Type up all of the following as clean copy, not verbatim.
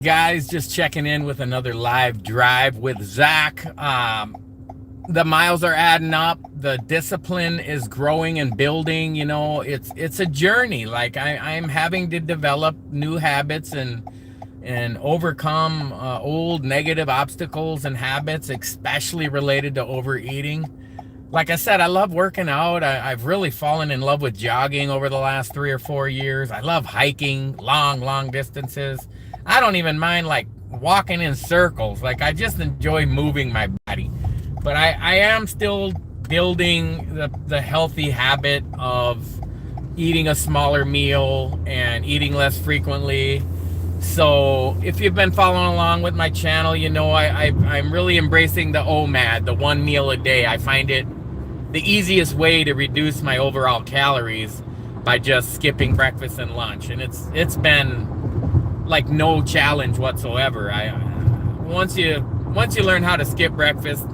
Guys, just checking in with another live drive with Zach. The miles are adding up. The discipline is growing and building. You know, it's a journey. Like I'm having to develop new habits and overcome old negative obstacles and habits, especially related to overeating. Like I said, I love working out. I've really fallen in love with jogging over the last 3 or 4 years. I love hiking long distances. I don't even mind like walking in circles. Like I just enjoy moving my body. But I am still building the healthy habit of eating a smaller meal and eating less frequently. So if you've been following along with my channel, you know I'm really embracing the OMAD, the one meal a day. I find it the easiest way to reduce my overall calories by just skipping breakfast and lunch, and it's been like no challenge whatsoever. Once you learn how to skip breakfast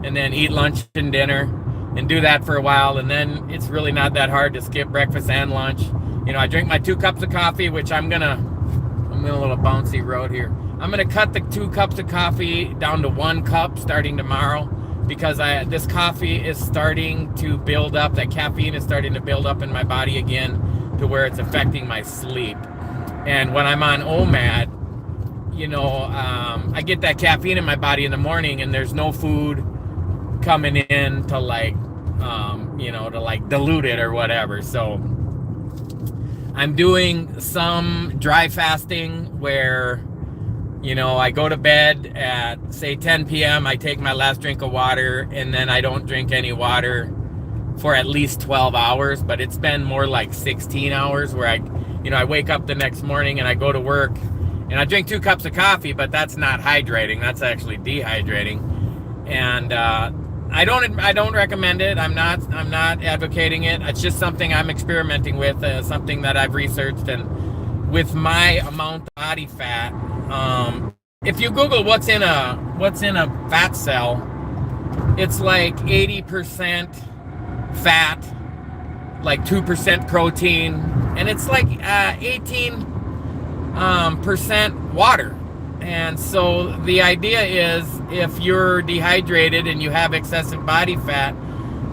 and then eat lunch and dinner and do that for a while, and then it's really not that hard to skip breakfast and lunch. You know, I drink my 2 cups of coffee, which I'm in a little bouncy road here. I'm gonna cut the 2 cups of coffee down to 1 cup starting tomorrow, because this coffee is starting to build up. That caffeine is starting to build up in my body again to where it's affecting my sleep. And when I'm on OMAD, you know, I get that caffeine in my body in the morning, and there's no food coming in to dilute it or whatever. So I'm doing some dry fasting where, you know, I go to bed at, say, 10 p.m. I take my last drink of water, and then I don't drink any water for at least 12 hours. But it's been more like 16 hours where I wake up the next morning and I go to work and I drink 2 cups of coffee, but that's not hydrating. That's actually dehydrating. And I don't recommend it. I'm not advocating it. It's just something I'm experimenting with, something that I've researched. And with my amount of body fat, if you Google what's in a fat cell, it's like 80% fat, like 2% protein, and it's like 18% water. And so the idea is, if you're dehydrated and you have excessive body fat,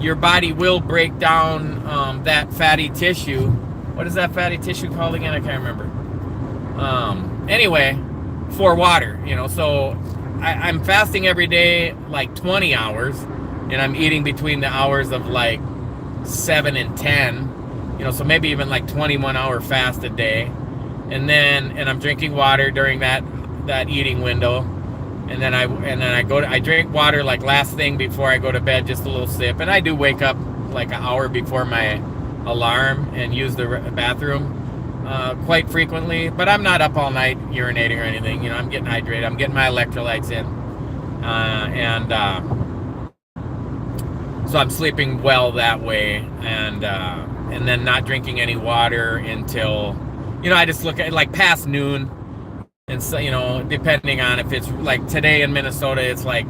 your body will break down that fatty tissue. What is that fatty tissue called again? I can't remember. Anyway, for water, you know. So I'm fasting every day like 20 hours, and I'm eating between the hours of like 7 and 10, you know, so maybe even like 21-hour fast a day. And I'm drinking water during that eating window, and then I drink water like last thing before I go to bed, just a little sip. And I do wake up like an hour before my alarm and use the bathroom quite frequently, but I'm not up all night urinating or anything. You know, I'm getting hydrated, I'm getting my electrolytes in, so I'm sleeping well that way, and then not drinking any water until, you know, I just look at like past noon. And so, you know, depending on if it's like today in Minnesota, it's like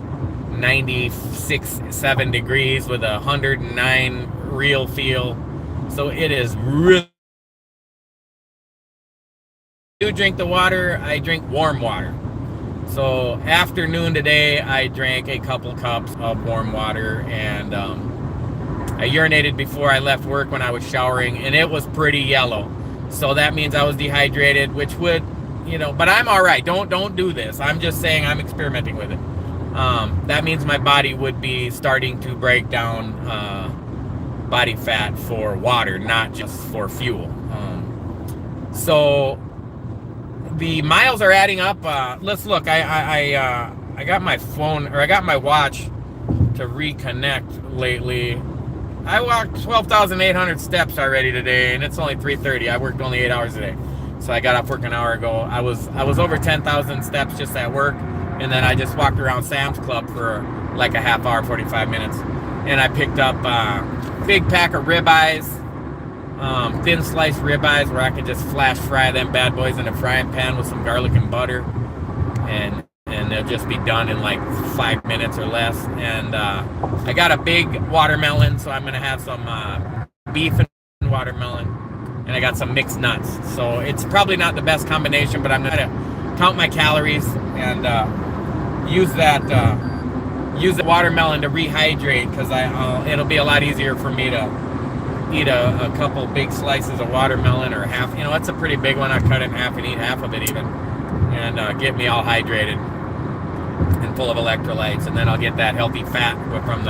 96-7 degrees with 109 real feel. So it is really. I do drink the water. I drink warm water. So afternoon today, I drank a couple cups of warm water, and I urinated before I left work when I was showering, and it was pretty yellow. So that means I was dehydrated, which would, you know, but I'm all right. Don't do this. I'm just saying I'm experimenting with it. That means my body would be starting to break down body fat for water, not just for fuel. So the miles are adding up. Let's look. I got my phone, or I got my watch to reconnect lately. I walked 12,800 steps already today, and it's only 3:30. I worked only 8 hours a day. So I got off work an hour ago. I was over 10,000 steps just at work, and then I just walked around Sam's Club for like a half hour, 45 minutes, and I picked up a big pack of ribeyes, thin sliced ribeyes, where I could just flash fry them bad boys in a frying pan with some garlic and butter, and they'll just be done in like 5 minutes or less. And I got a big watermelon, so I'm gonna have some beef and watermelon. And I got some mixed nuts. So it's probably not the best combination, but I'm gonna count my calories, and use the watermelon to rehydrate, because it'll be a lot easier for me to eat a couple big slices of watermelon, or half. It's a pretty big one. I cut it in half and eat half of it even, and get me all hydrated and full of electrolytes. And then I'll get that healthy fat from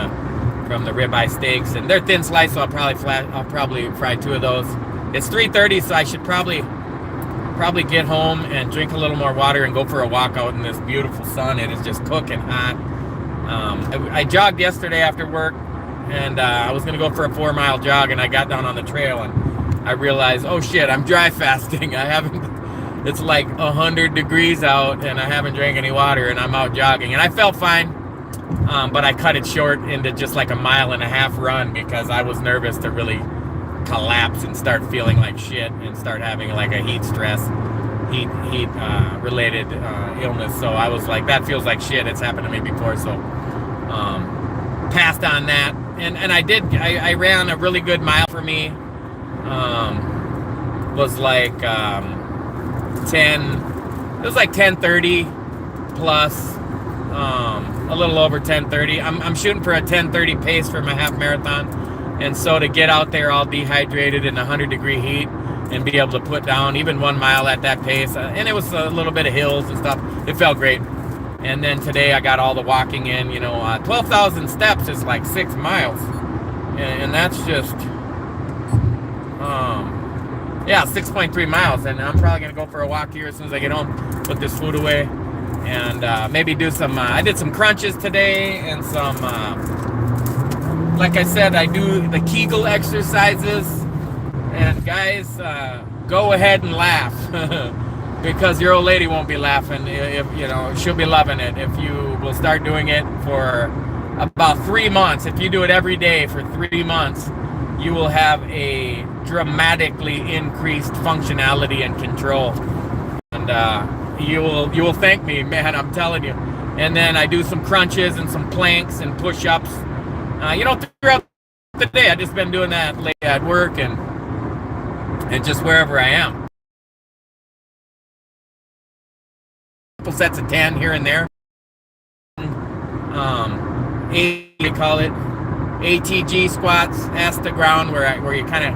the ribeye steaks, and they're thin sliced, so I'll probably fry 2 of those. It's 3:30, so I should probably get home and drink a little more water and go for a walk out in this beautiful sun. It is just cooking hot. I jogged yesterday after work, and I was going to go for a 4-mile jog, and I got down on the trail, and I realized, oh shit, I'm dry fasting. It's like 100 degrees out, and I haven't drank any water, and I'm out jogging, and I felt fine, but I cut it short into just like a 1.5-mile run, because I was nervous to really collapse and start feeling like shit and start having like a heat related illness. So I was like, that feels like shit. It's happened to me before. So passed on that, and I ran a really good mile for me. Was like 10:30 plus, a little over 10:30. I'm shooting for a 10:30 pace for my half marathon. And so to get out there all dehydrated in 100-degree heat and be able to put down even 1 mile at that pace, and it was a little bit of hills and stuff, it felt great. And then today I got all the walking in. 12,000 steps is like 6 miles, and that's just 6.3 miles. And I'm probably gonna go for a walk here as soon as I get home, put this food away, and maybe do some I did some crunches today, and some like I said, I do the Kegel exercises. And guys, go ahead and laugh, because your old lady won't be laughing. If she'll be loving it if you will start doing it for about 3 months. If you do it every day for 3 months, you will have a dramatically increased functionality and control, and you will thank me, man, I'm telling you. And then I do some crunches and some planks and push-ups, throughout the day. I've just been doing that late at work and just wherever I am. Couple sets of 10 here and there. They call it ATG squats, ass to ground, where you kind of,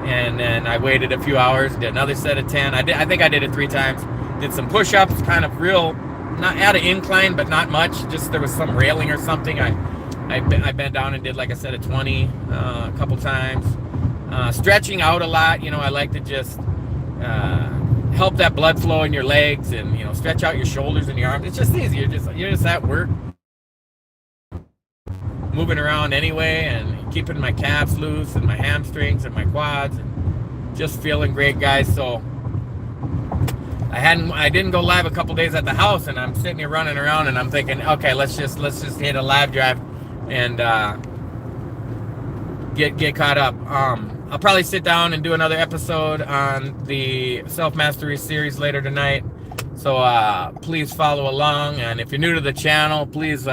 and then I waited a few hours, did another set of 10. I think I did it 3 times. Did some push-ups, kind of real, not at an incline, but not much. Just there was some railing or something. I bent down and did like a set of 20 a couple times. Stretching out a lot. I like to just help that blood flow in your legs, and stretch out your shoulders and your arms. It's just easy. You're just at work, moving around anyway, and keeping my calves loose and my hamstrings and my quads, and just feeling great, guys. So I didn't go live a couple days at the house, and I'm sitting here running around, and I'm thinking, okay, let's just hit a live drive and get caught up. I'll probably sit down and do another episode on the self-mastery series later tonight, so please follow along. And if you're new to the channel, please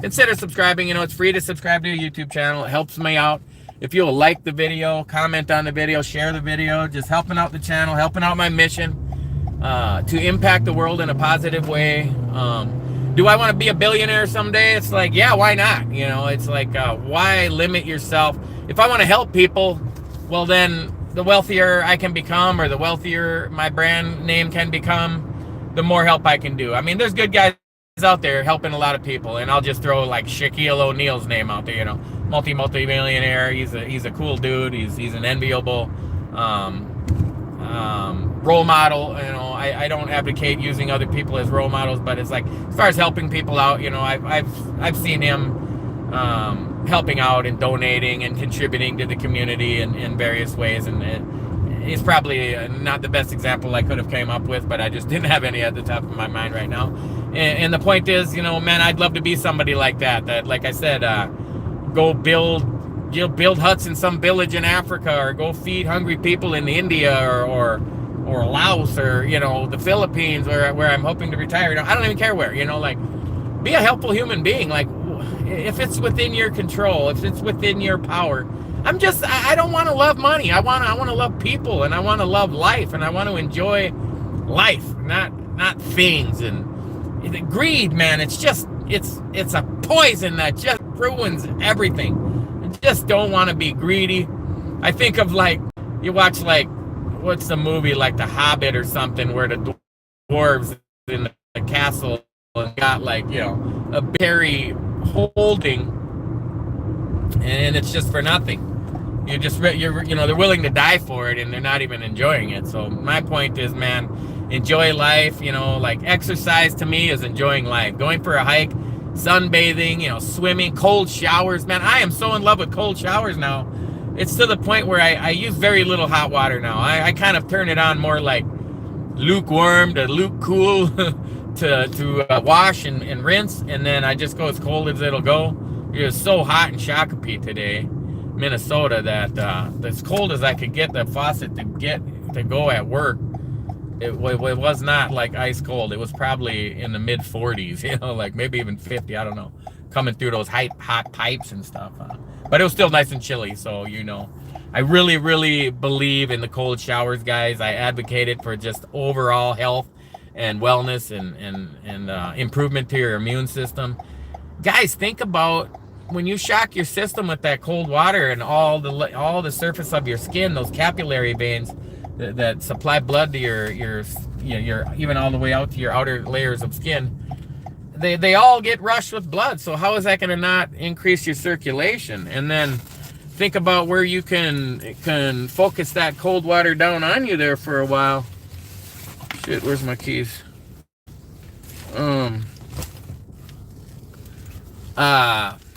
consider subscribing. It's free to subscribe to a YouTube channel. It helps me out. If you'll like the video, comment on the video, share the video, just helping out the channel, helping out my mission to impact the world in a positive way. Do I want to be a billionaire someday? It's like, yeah, why not? It's like, why limit yourself? If I want to help people, well, then the wealthier I can become, or the wealthier my brand name can become, the more help I can do. I mean, there's good guys out there helping a lot of people, and I'll just throw like Shaquille O'Neal's name out there, multi-millionaire. He's a cool dude. He's an enviable role model. I don't advocate using other people as role models, but it's like, as far as helping people out, I've seen him helping out and donating and contributing to the community in various ways, and he's probably not the best example I could have came up with, but I just didn't have any at the top of my mind right now. And the point is, man, I'd love to be somebody like that, like I said, go build huts in some village in Africa, or go feed hungry people in India, or Laos, or the Philippines, where I'm hoping to retire. I don't even care where. Be a helpful human being. Like, if it's within your control, if it's within your power. I don't want to love money. I want to love people, and I want to love life, and I want to enjoy life, not things. And greed, man, it's a poison that just ruins everything. I just don't want to be greedy. I think of, like, you watch, like, what's the movie, like The Hobbit or something, where the dwarves in the castle and got, like, you know, a berry holding, and it's just for nothing. You're you know, they're willing to die for it, and they're not even enjoying it. So my point is, man, enjoy life. You know, like, exercise to me is enjoying life. Going for a hike, sunbathing, you know, swimming, cold showers, man. I am so in love with cold showers now. It's to the point where I use very little hot water now. I kind of turn it on more like lukewarm to cool to wash and rinse, and then I just go as cold as it'll go. It was so hot in Shakopee today, Minnesota, that as cold as I could get the faucet to go at work, it was not like ice cold. It was probably in the mid 40s, you know, like maybe even 50, I don't know, coming through those hot pipes and stuff. But it was still nice and chilly, so, you know, I really, really believe in the cold showers, guys. I advocate it for just overall health and wellness and improvement to your immune system. Guys, think about when you shock your system with that cold water and all the surface of your skin, those capillary veins that supply blood to your even all the way out to your outer layers of skin, they all get rushed with blood. So how is that going to not increase your circulation? And then think about where you can focus that cold water down on you there for a while. Shit, where's my keys?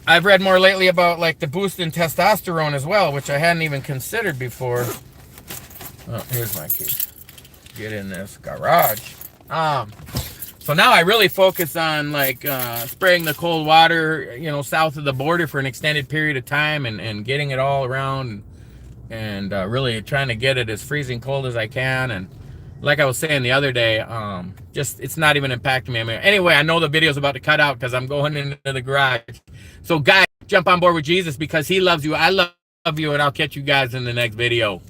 I've read more lately about, like, the boost in testosterone as well, which I hadn't even considered before. Oh, here's my keys. Get in this garage. So now I really focus on, like, spraying the cold water, you know, south of the border for an extended period of time, and getting it all around, and really trying to get it as freezing cold as I can. And like I was saying the other day, just, it's not even impacting me. Anyway, I know the video's about to cut out because I'm going into the garage. So guys, jump on board with Jesus because he loves you. I love you, and I'll catch you guys in the next video.